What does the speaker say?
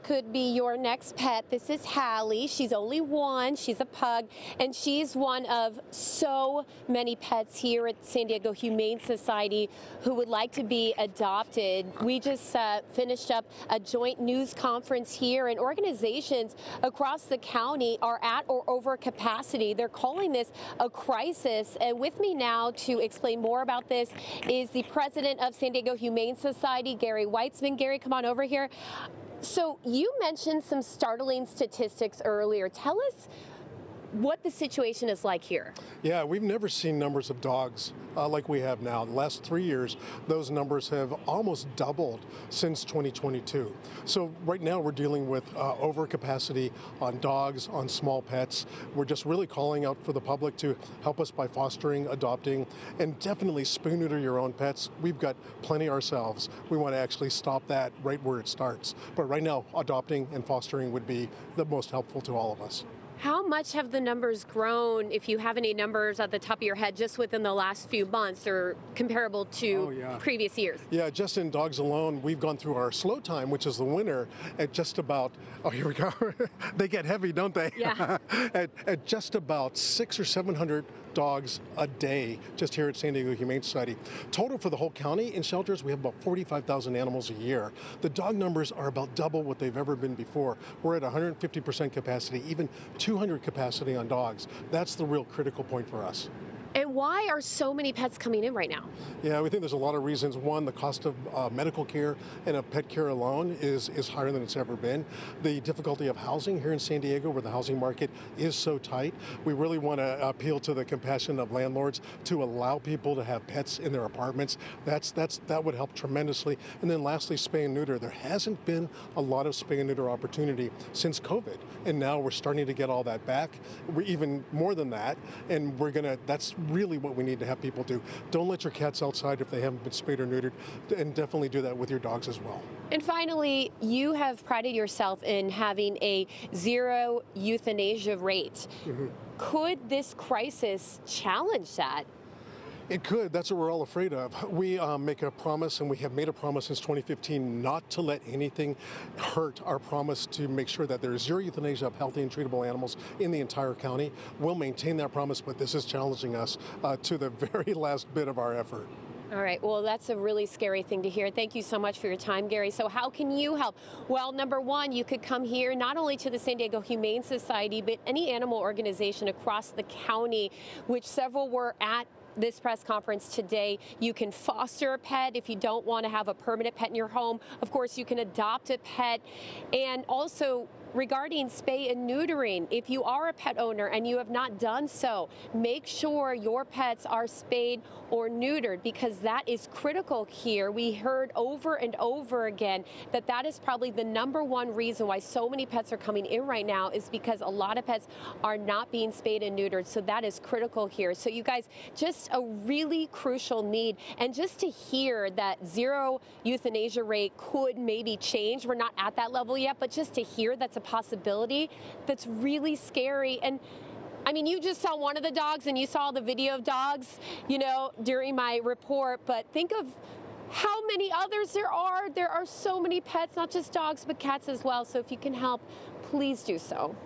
could be your next pet. This is Hallie. She's only one. She's a pug, and she's one of so many pets here at San Diego Humane Society who would like to be adopted. We just finished up a joint news conference here, and organizations across the county are at or over capacity. They're calling this a crisis. And with me now to explain more about this is the president of San Diego Humane Society, Gary Weitzman. Gary, come on over here. So you mentioned some startling statistics earlier. Tell us what the situation is like here. Yeah, we've never seen numbers of dogs like we have now. The last 3 years, those numbers have almost doubled since 2022. So right now we're dealing with overcapacity on dogs, on small pets. We're just really calling out for the public to help us by fostering, adopting, and definitely spay neuter your own pets. We've got plenty ourselves. We want to actually stop that right where it starts. But right now, adopting and fostering would be the most helpful to all of us. How much have the numbers grown, if you have any numbers at the top of your head, just within the last few months or comparable to previous years? Yeah, just in dogs alone, we've gone through our slow time, which is the winter, at just about, oh, here we go. They get heavy, don't they? Yeah. at just about 600 or 700 dogs a day just here at San Diego Humane Society. Total for the whole county in shelters, we have about 45,000 animals a year. The dog numbers are about double what they've ever been before. We're at 150% capacity, even 200 capacity on dogs. That's the real critical point for us. And why are so many pets coming in right now? Yeah, we think there's a lot of reasons. One, the cost of medical care and of pet care alone is higher than it's ever been. The difficulty of housing here in San Diego, where the housing market is so tight. We really want to appeal to the compassion of landlords to allow people to have pets in their apartments. That would help tremendously. And then lastly, spay and neuter. There hasn't been a lot of spay and neuter opportunity since COVID, and now we're starting to get all that back. We're even more than that, and that's really what we need to have people do. Don't let your cats outside if they haven't been spayed or neutered, and definitely do that with your dogs as well. And finally, you have prided yourself in having a zero euthanasia rate. Mm-hmm. Could this crisis challenge that? It could. That's what we're all afraid of. We make a promise, and we have made a promise since 2015 not to let anything hurt our promise to make sure that there is zero euthanasia of healthy and treatable animals in the entire county. We'll maintain that promise, but this is challenging us to the very last bit of our effort. All right, well, that's a really scary thing to hear. Thank you so much for your time, Gary. So how can you help? Well, number one, you could come here not only to the San Diego Humane Society, but any animal organization across the county, which several were at this press conference today. You can foster a pet if you don't want to have a permanent pet in your home. Of course, you can adopt a pet. And also, regarding spay and neutering, if you are a pet owner and you have not done so, make sure your pets are spayed or neutered, because that is critical here. We heard over and over again that that is probably the number one reason why so many pets are coming in right now, is because a lot of pets are not being spayed and neutered. So that is critical here. So you guys, just a really crucial need. And just to hear that zero euthanasia rate could maybe change, we're not at that level yet, but just to hear that's a possibility, that's really scary. And I mean, you just saw one of the dogs and you saw the video of dogs, you know, during my report, but think of how many others there are. There are so many pets, not just dogs, but cats as well. So if you can help, please do so.